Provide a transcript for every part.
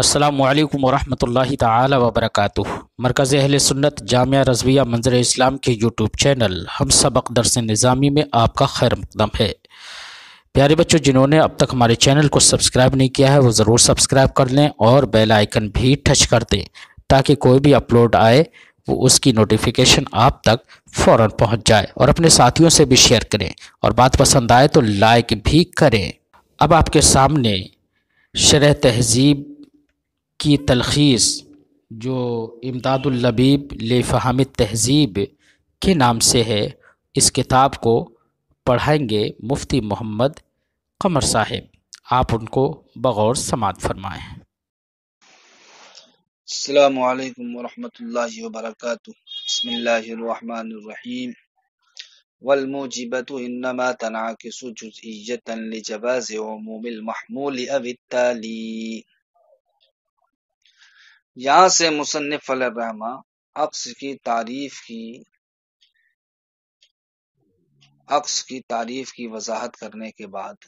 السلام علیکم ورحمۃ اللہ تعالی وبرکاتہ۔ مرکز اہل سنت جامعہ رضویہ منظر اسلام کے یوٹیوب چینل ہم سبق درس نظامی میں آپ کا خیر مقدم ہے۔ پیارے بچوں، جنہوں نے اب تک ہمارے چینل کو سبسکرائب نہیں کیا ہے وہ ضرور سبسکرائب کر لیں اور بیل آئیکن بھی ٹچ کر دیں تاکہ کوئی بھی اپلوڈ آئے وہ اس کی نوٹیفیکیشن آپ تک فوراً پہنچ جائے، اور اپنے ساتھیوں سے بھی شیئر کریں، اور بات پسند آئے تو لائک بھی کریں۔ اب آپ کے سامنے شرح تہذیب کی تلخیص جو امداد اللبیب لفہم التہذیب کے نام سے ہے، اس کتاب کو پڑھائیں گے مفتی محمد قمر صاحب۔ آپ ان کو بغور سماعت فرمائیں۔ السلام علیکم ورحمۃ اللہ وبرکاتہ۔ بسم اللہ الرحمن الرحیم۔ والموجبۃ انما تنعکس جزئیۃ لجواز عموم المحمول او التالی۔ یہاں سے مصنف علیہ الرحمہ عکس کی وضاحت کرنے کے بعد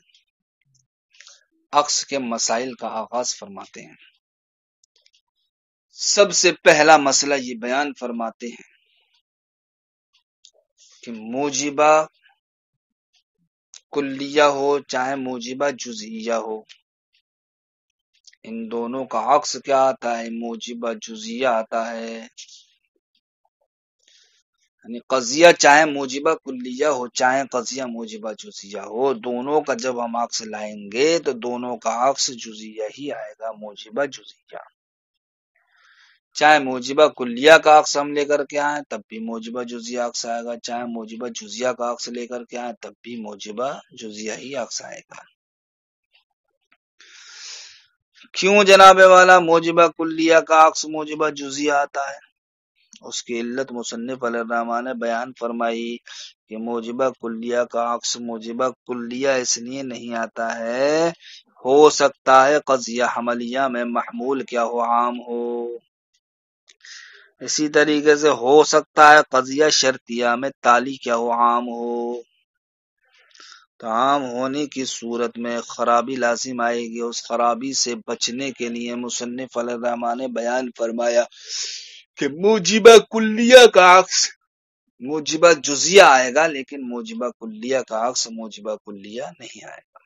عکس کے مسائل کا آغاز فرماتے ہیں۔ سب سے پہلا مسئلہ یہ بیان فرماتے ہیں کہ موجبہ کلیہ ہو چاہے موجبہ جزئیہ ہو، ان دونوں کا عکس کیا آتا ہے؟ موجبہ جزئیہ آتا ہے۔ یعنی قضیہ چاہے موجبہ کلیہ ہو چاہے قضیہ موجبہ جزئیہ ہو، دونوں کا جب ہم عکس لائیں گے تو دونوں کا عکس جزئیہ ہی آئے گا، موجبہ جزئیہ۔ چاہے موجبہ کلیہ کا عکس ہم لے کر کے آئیں تب بھی موجبہ جزئیہ عکس آئے گا، چاہے موجبہ جزئیہ کا عکس لے کر کے آئیں تب بھی موجبہ جزئیہ ہی عکس آئے گا۔ کیوں جناب والا موجبہ کلیہ کا عکس موجبہ جزئیہ آتا ہے؟ اس کی علت مصنف علیہ الرحمہ نے بیان فرمائی کہ موجبہ کلیہ کا عکس موجبہ کلیہ اس لیے نہیں آتا ہے، ہو سکتا ہے قضیہ حملیہ میں محمول کیا ہو؟ عام ہو۔ اسی طریقے سے ہو سکتا ہے قضیہ شرطیہ میں تالی کیا ہو؟ عام ہو۔ تو عام ہونے کی صورت میں خرابی لازم آئے گی، اس خرابی سے بچنے کے لیے مصنف علیہ الرحمہ نے بیان فرمایا کہ موجبہ کلیہ کا عکس موجبہ جزئیہ آئے گا، لیکن موجبہ کلیہ کا عکس موجبہ کلیہ نہیں آئے گا۔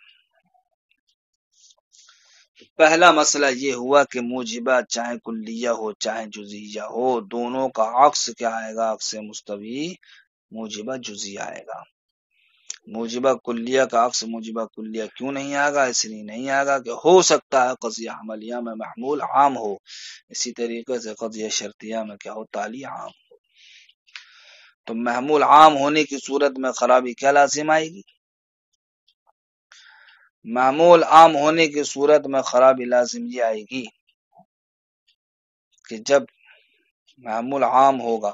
پہلا مسئلہ یہ ہوا کہ موجبہ چاہے کلیہ ہو چاہے جزئیہ ہو، دونوں کا عکس کیا آئے گا؟ عکس مستوی موجبہ جزئیہ آئے گا۔ موجبہ کلیہ کا عکس موجبہ کلیہ کیوں نہیں آئے گا؟ اس لیے نہیں آئے گا کہ ہو سکتا ہے قضیہ حملیہ میں محمول عام ہو، اسی طریقے سے قضیہ شرطیہ میں کیا ہو؟ تالی عام ہو۔ تو محمول عام ہونے کی صورت میں خرابی کیا لازم آئے گی؟ محمول عام ہونے کی صورت میں خرابی لازم یہ آئے گی کہ جب محمول عام ہوگا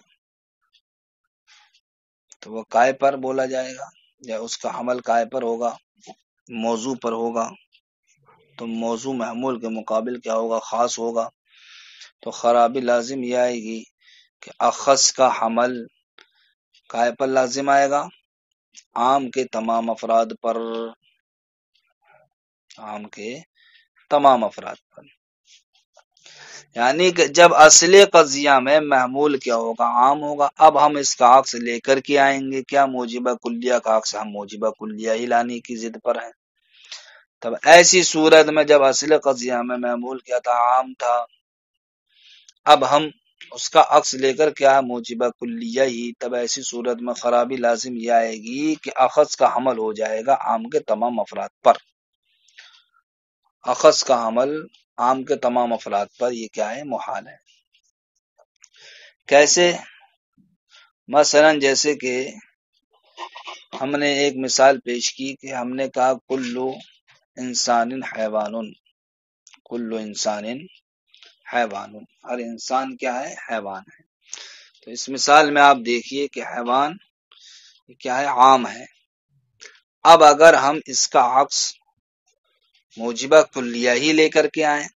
تو وہ کائے پر بولا جائے گا، یا اس کا حمل کائے پر ہوگا؟ موضوع پر ہوگا، تو موضوع محمول کے مقابل کیا ہوگا؟ خاص ہوگا۔ تو خرابی لازم یہ آئے گی کہ اخص کا حمل کائے پر لازم آئے گا؟ عام کے تمام افراد پر، عام کے تمام افراد پر۔ یعنی کہ جب اصل قضیہ میں محمول کیا ہوگا؟ عام ہوگا۔ اب ہم اس کا عکس لے کر کے آئیں گے، کیا موجبہ کلیہ کا عکس ہم موجبہ کلیہ ہی لانے کی ضد پر ہیں۔ تب ایسی صورت میں جب اصل قضیہ میں محمول کیا تھا؟ عام تھا، اب ہم اس کا عکس لے کر کیا موجبہ کلیہ ہی، تب ایسی صورت میں خرابی لازم یہ آئے گی کہ اخذ کا حمل ہو جائے گا عام کے تمام افراد پر۔ اخذ کا حمل عام کے تمام افراد پر یہ کیا ہے؟ محال ہے۔ کیسے؟ مثلا جیسے کہ ہم نے ایک مثال پیش کی کہ ہم نے کہا کلو انسان حیوان، کلو انسان حیوان، ہر انسان کیا ہے؟ حیوان ہے۔ تو اس مثال میں آپ دیکھیے کہ حیوان کیا ہے؟ عام ہے۔ اب اگر ہم اس کا عکس موجبہ کلیہ ہی لے کر کے آئیں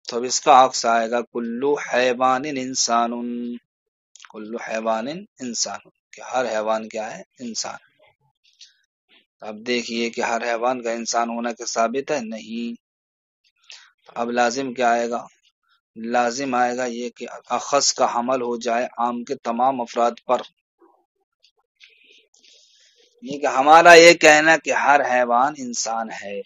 تو اب اس کا عکس آئے گا کلو حیوان انسان، کلو حیوان انسان، کہ ہر حیوان کیا ہے؟ انسان۔ اب دیکھیے کہ ہر حیوان کا انسان ہونا کے ثابت ہے؟ نہیں۔ اب لازم کیا آئے گا؟ لازم آئے گا یہ کہ اخص کا حمل ہو جائے عام کے تمام افراد پر. یہ کہ ہمارا یہ کہنا کہ ہر حیوان انسان ہے،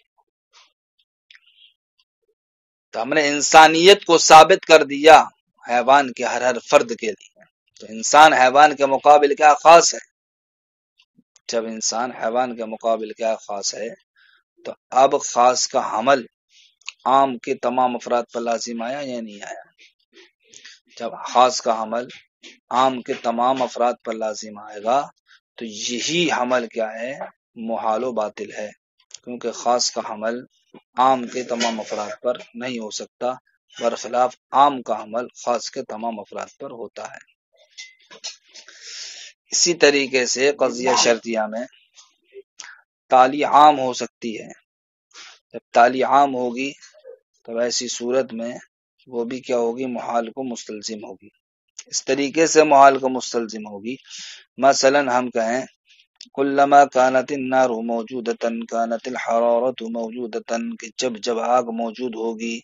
تو ہم نے انسانیت کو ثابت کر دیا حیوان کے ہر فرد کے لیے. تو انسان حیوان کے مقابل کیا خاص ہے؟ جب انسان حیوان کے مقابل کیا خاص ہے، تو اب خاص کا حمل عام کے تمام افراد پر لازم آیا یا نہیں آیا؟ جب خاص کا حمل عام کے تمام افراد پر لازم آئے گا تو یہی حمل کیا ہے؟ محال و باطل ہے، کیونکہ خاص کا حمل عام کے تمام افراد پر نہیں ہو سکتا، برخلاف عام کا حمل خاص کے تمام افراد پر ہوتا ہے. اسی طریقے سے قضیہ شرطیہ میں تالی عام ہو سکتی ہے. جب تالی عام ہوگی تو ایسی صورت میں وہ بھی کیا ہوگی؟ محال کو مستلزم ہوگی. اس طریقے سے محال کو مستلزم ہوگی. مثلا ہم کہیں کلما کانت النار موجودتا کانت الحرارت موجودتا، کہ جب جب آگ موجود ہوگی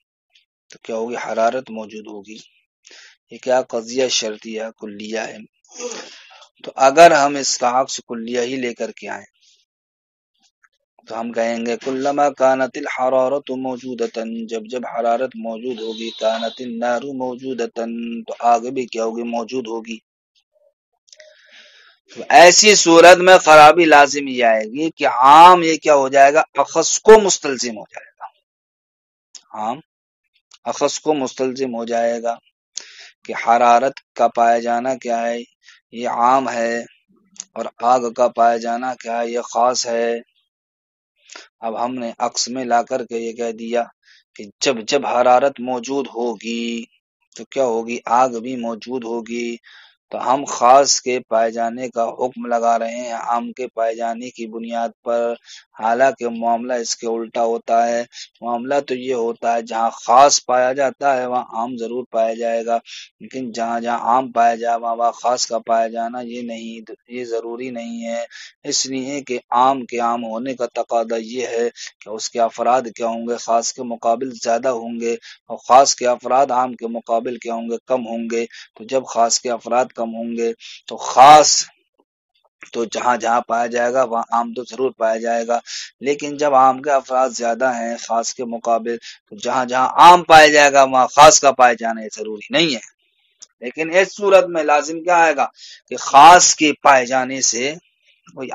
تو کیا ہوگی؟ حرارت موجود ہوگی. یہ کیا قضیہ شرطیہ کلیہ ہے. تو اگر ہم اس کا عکس کلیہ ہی لے کر کے آئیں تو ہم کہیں گے کلما کانت الحرارت موجودتا، جب جب حرارت موجود ہوگی، کانت النار موجودتا، تو آگ بھی کیا ہوگی؟ موجود ہوگی. تو ایسی صورت میں خرابی لازم یہ آئے گی کہ عام یہ کیا ہو جائے گا؟ اخص کو مستلزم ہو جائے گا. عام اخص کو مستلزم ہو جائے گا کہ حرارت کا پایا جانا کیا ہے؟ یہ عام ہے، اور آگ کا پایا جانا کیا ہے؟ یہ خاص ہے. اب ہم نے عکس میں لا کر کے یہ کہہ دیا کہ جب جب حرارت موجود ہوگی تو کیا ہوگی؟ آگ بھی موجود ہوگی. تو ہم خاص کے پائے جانے کا حکم لگا رہے ہیں عام کے پائے جانے کی بنیاد پر، حالانکہ معاملہ اس کے الٹا ہوتا ہے. معاملہ تو یہ ہوتا ہے جہاں خاص پایا جاتا ہے وہاں عام ضرور پایا جائے گا، لیکن جہاں جہاں عام پایا جائے وہاں خاص کا پایا جانا یہ ضروری نہیں ہے. اس لیے کہ عام کے عام ہونے کا تقاضا یہ ہے کہ اس کے افراد کیا ہوں گے؟ خاص کے مقابل زیادہ ہوں گے، اور خاص کے افراد عام کے مقابل کیا ہوں گے؟ کم ہوں گے. تو جب خاص کے افراد کم ہوں گے تو خاص تو جہاں جہاں پایا جائے گا وہاں عام تو ضرور پایا جائے گا. لیکن جب عام کے افراد زیادہ ہیں خاص کے مقابل تو جہاں جہاں عام پایا جائے گا وہاں خاص کا پایا جانا یہ ضروری نہیں ہے. لیکن اس صورت میں لازم کیا آئے گا کہ خاص کے پائے جانے سے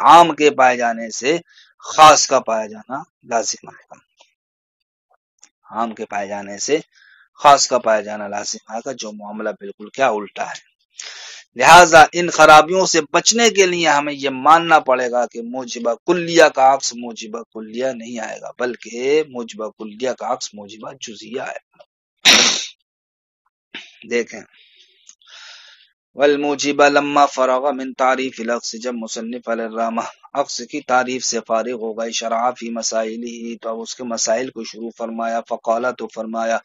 عام کے پائے جانے سے خاص کا پایا جانا لازم آئے گا. عام کے پائے جانے سے خاص کا پایا جانا لازم آئے گا، جو معاملہ بالکل کیا الٹا ہے. لہذا ان خرابیوں سے بچنے کے لیے ہمیں یہ ماننا پڑے گا کہ موجبہ کلیہ کا عکس موجبہ کلیہ نہیں آئے گا، بلکہ موجبہ کلیہ کا عکس موجبہ جزیہ آئے گا. دیکھیں والموجبہ لما فرغ من تعریف العکس، جب مصنف علیہ الرحمہ عکس کی تعریف سے فارغ ہو گئے، شرع فی مسائلہ، تو اب اس کے مسائل کو شروع فرمایا. فقال، تو فرمایا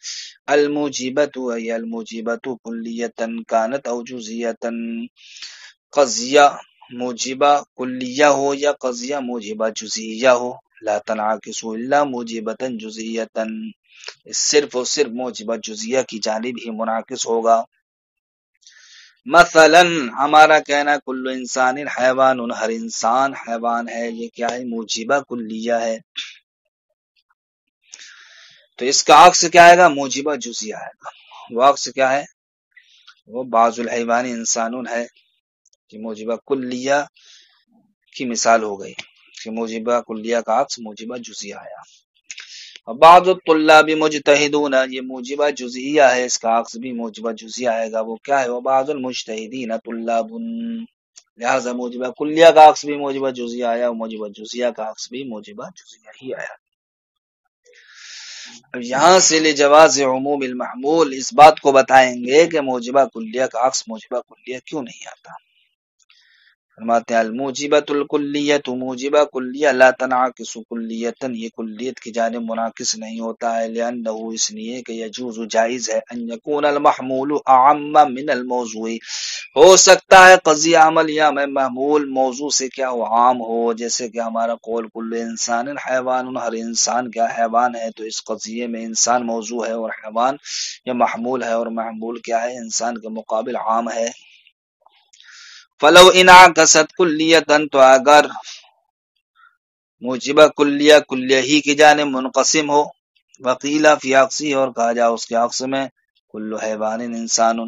الموجبۃ ای الموجبۃ کلیۃ کانت او جزیۃ، قضیہ موجبہ کلیہ ہو یا قضیہ موجبہ جزیہ ہو، لا تنعکس الا موجبۃ جزیۃ، صرف اور صرف موجبہ جزیہ کی جانب ہی منعکس ہوگا. مثلا ہمارا کہنا کل انسان حیوان، ہر انسان حیوان ہے، یہ کیا ہے؟ موجبہ کلیہ ہے. تو اس کا عکس کیا آئے گا؟ موجبہ جزیہ آئے گا. وہ عکس کیا ہے؟ وہ بعض الحیوان انسان ہے کہ موجبہ کلیہ کی مثال ہو گئی کہ موجبہ کلیہ کا عکس موجبہ جزیہ آیا. بعض الطلاب مجتہدون، یہ موجبہ جزئیہ ہے، اس کا عکس بھی موجبہ جزئیہ آئے گا. وہ کیا ہے؟ وہ بعض المجتہدین طلاب، لہذا موجبہ کلیہ کا عکس بھی موجبہ جزئیہ آیا اور موجبہ جزئیہ کا عکس بھی موجبہ جزئیہ ہی آیا. اب یہاں سے لجواز عموم المحمول اس بات کو بتائیں گے کہ موجبہ کلیہ کا عکس موجبہ کلیہ کیوں نہیں آتا. فرماتے ہیں الموجبۃ الکلیۃ، موجبہ کلیہ لا تنعکس کلیۃ، یہ کلیت کی جانب منعکس نہیں ہوتا ہے. لأنہ، اس لیے کہ یجوز جائز ہے ان یکون المحمول اعم من الموضوع، ہو سکتا ہے قضیہ عملیہ میں محمول موضوع سے کیا ہو عام ہو، جیسے کہ ہمارا قول کل انسان حیوان، ہر انسان کیا حیوان ہے، تو اس قضیے میں انسان موضوع ہے اور حیوان یا محمول ہے، اور محمول کیا ہے، انسان کے مقابل عام ہے۔ فلو انعکست کلیتاً، تو اگر موجبہ کلیہ کلیہ ہی کی جانب منقسم ہو، وقیلہ فی عکسی، اور کہا جائے اس کے عکس میں، کل حیوان انسان،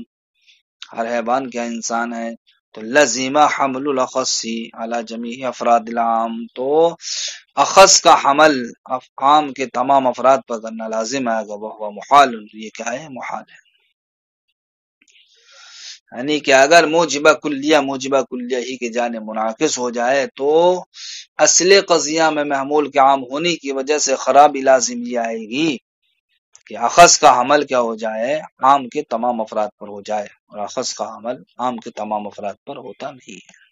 ہر حیوان کیا انسان ہے، تو لزیمہ حمل الاخص علی جمیع افراد العام، تو اخص کا حمل عام کے تمام افراد پر کرنا لازم آئے گا، وہ محال، یہ کیا ہے، محال ہے۔ یعنی کہ اگر موجبہ کلیہ ہی کے جانب منعکس ہو جائے تو اصل قضیہ میں محمول کے عام ہونے کی وجہ سے خرابی لازم یہ آئے گی کہ اخص کا حمل کیا ہو جائے، عام کے تمام افراد پر ہو جائے، اور اخص کا حمل عام کے تمام افراد پر ہوتا نہیں ہے۔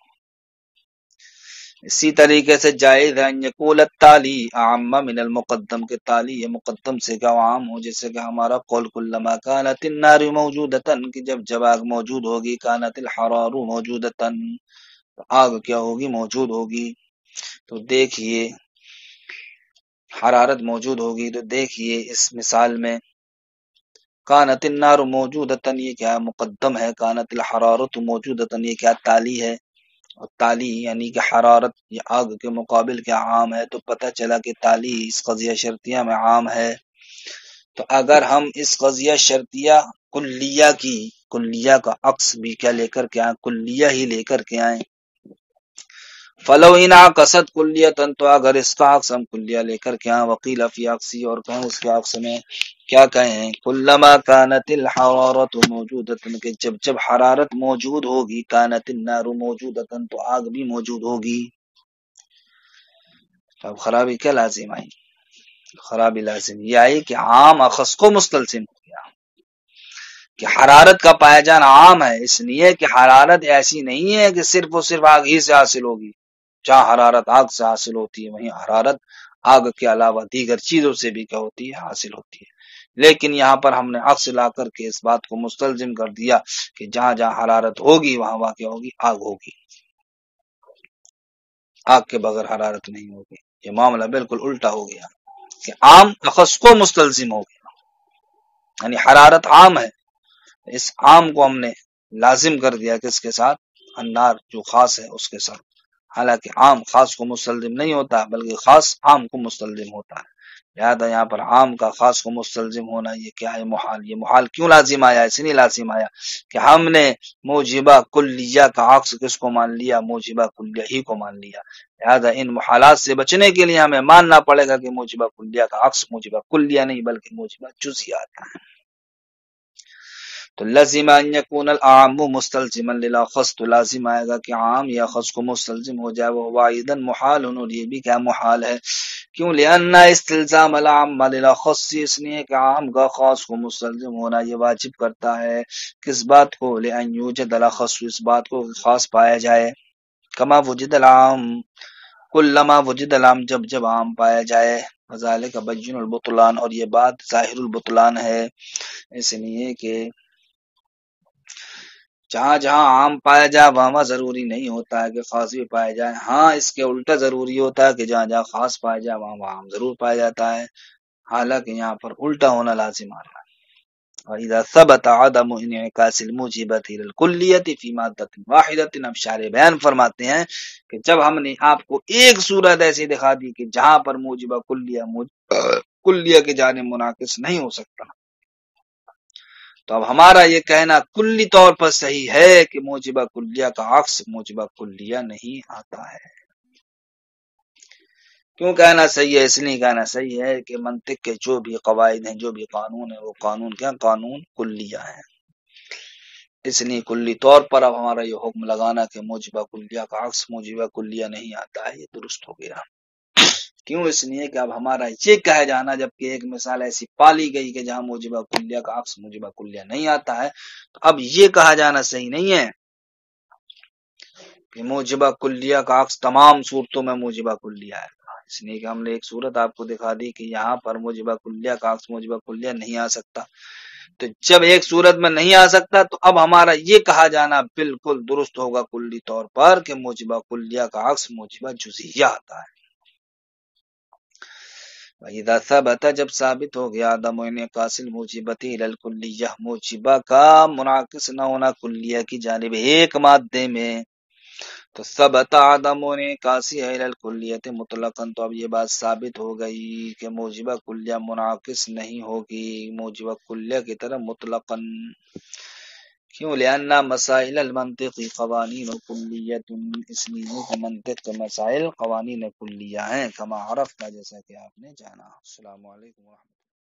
اسی طریقے سے جائز ہے ان یقول التالی اعم من المقدم، کے تالی یہ مقدم سے کیا عام ہو، جیسے کہ ہمارا قول کلما کانت النار موجودتاً، کہ جب آگ موجود ہوگی، کانت الحرار موجودتاً، تو آگ کیا ہوگی، موجود ہوگی۔ تو دیکھیے حرارت موجود ہوگی، تو دیکھیے اس مثال میں کانت النار موجودتاً، یہ کیا مقدم ہے، کانت الحرارت موجودتاً یہ کیا تالی ہے، اور تالی یعنی کہ حرارت یا آگ کے مقابل کیا عام ہے، تو پتہ چلا کہ تالی اس قضیہ شرطیہ میں عام ہے۔ تو اگر ہم اس قضیہ شرطیہ کلیہ کا عکس بھی کیا لے کر کے آئیں، کلیہ ہی لے کر کے آئیں، فلو انعکست کلیتاً، تو اگر اس کا عکس ہم کلیہ لے کر کے آئیں، وقیل فی عکسی، اور کہیں اس کے عکس میں کیا کہیں، کلما کانت الحرارت موجودتاً، کہ جب حرارت موجود ہوگی، کانت النار موجودتاً، تو آگ بھی موجود ہوگی۔ اب خرابی کیا لازم آئی، خرابی لازم یہ آئی کہ عام اخص کو مستلزم ہو گیا، کہ حرارت کا پایا جانا عام ہے، اس لیے کہ حرارت ایسی نہیں ہے کہ صرف اور صرف آگ ہی سے حاصل ہوگی، جہاں حرارت آگ سے حاصل ہوتی ہے وہیں حرارت آگ کے علاوہ دیگر چیزوں سے بھی کیا ہوتی ہے، حاصل ہوتی ہے۔ لیکن یہاں پر ہم نے عکس لا کر کے اس بات کو مستلزم کر دیا کہ جہاں جہاں حرارت ہوگی وہاں واقع ہوگی، آگ ہوگی، آگ کے بغیر حرارت نہیں ہوگی۔ یہ معاملہ بالکل الٹا ہو گیا کہ عام اخص کو مستلزم ہو گیا، یعنی حرارت عام ہے، اس عام کو ہم نے لازم کر دیا کس کے ساتھ، النار جو خاص ہے اس کے ساتھ، حالانکہ عام خاص کو مستلزم نہیں ہوتا بلکہ خاص عام کو مستلزم ہوتا ہے۔ لہذا یہاں پر عام کا خاص کو مستلزم ہونا یہ کیا ہے، محال۔ یہ محال کیوں لازم آیا، اس لیے لازم آیا کہ ہم نے موجبہ کلیہ کا عکس کس کو مان لیا، موجبہ کلیہ ہی کو مان لیا۔ لہذا ان محالات سے بچنے کے لیے ہمیں ماننا پڑے گا کہ موجبہ کلیہ کا عکس موجبہ کلیہ نہیں بلکہ موجبہ جزیات ہے۔ تو لازم ان یکون العام مستلزما للاخص، تو لازم آئے گا کہ عام یا خاص کو مستلزم ہو جائے، وہ واحدا محال، اور یہ بھی کیا محال ہے، کیوں، لأن استلزام العام للاخص، اس لیے کہ عام کا خاص کو مستلزم ہونا یہ واجب کرتا ہے کس بات کو، لأن یوجد الاخص، اس بات کو خاص پایا جائے، کما وجد العام، کلما وجد العام، جب عام پایا جائے، وذالک بین البطلان، اور یہ بات ظاہر البطلان ہے، اس لیے کہ جہاں جہاں عام پایا جائے وہاں ضروری نہیں ہوتا ہے کہ خاص بھی پایا جائے، ہاں اس کے الٹا ضروری ہوتا ہے کہ جہاں جہاں خاص پایا جائے وہاں عام ضرور پایا جاتا ہے، حالانکہ یہاں پر الٹا ہونا لازم آ رہا ہے۔ وَإِذَا ثَبَتَ عَدَمُ انعکاس الْمُوجِبَةِ لِلْكُلِّيَّةِ فِي مَادَّةٍ وَاحِدَةٍ، اب شارح بیان فرماتے ہیں کہ جب ہم نے آپ کو ایک صورت ایسی دکھا دی کہ جہاں پر موجبہ کلیہ کے جانب منعکس نہیں ہو سکتا، تو اب ہمارا یہ کہنا کلی طور پر صحیح ہے کہ موجبہ کلیہ کا عکس موجبہ کلیہ نہیں آتا ہے۔ کیوں کہنا صحیح ہے، اس لیے کہنا صحیح ہے کہ منطق کے جو بھی قواعد ہیں، جو بھی قانون ہیں، وہ قانون کیا، قانون کلیہ ہیں، اس لیے کلی طور پر اب ہمارا یہ حکم لگانا کہ موجبہ کلیہ کا عکس موجبہ کلیہ نہیں آتا ہے یہ درست ہو گیا۔ کیوں، اس لیے کہ اب ہمارا یہ کہہ جانا، جبکہ ایک مثال ایسی پالی گئی کہ جہاں موجبہ کلیہ کا عکس موجبہ کلیہ نہیں آتا ہے، تو اب یہ کہا جانا صحیح نہیں ہے کہ موجبہ کلیہ کا عکس تمام صورتوں میں موجبہ کلیہ ہے، اس لیے کہ ہم نے ایک صورت آپ کو دکھا دی کہ یہاں پر موجبہ کلیہ کا عکس موجبہ کلیہ نہیں آ سکتا، تو جب ایک صورت میں نہیں آ سکتا تو اب ہمارا یہ کہا جانا بالکل درست ہوگا کلی طور پر کہ موجبہ کلیہ کا عکس موجبہ جزیہ آتا ہے۔ وَإِذَا ثَبَتَ جب ثابت ہو گیا عدم انعکاس الموجبۃ الی الکلیہ موجبہ کا منعکس نہ ہونا کلیہ کی جانب ایک مادے میں، تو ثبت عدم انعکاس الی الکلیہ مطلقاً، تو اب یہ بات ثابت ہو گئی کہ موجبہ کلیہ منعکس نہیں ہوگی موجبہ کلیہ کی طرح مطلقاً۔ کیوں؟ لأن مسائل المنطق قوانین کلیۃ، اس لیے کہ منطق کے مسائل قوانین کلیہ ہیں، کما عرفنا جیسا کہ آپ نے جانا۔ السلام علیکم ورحمۃ اللہ۔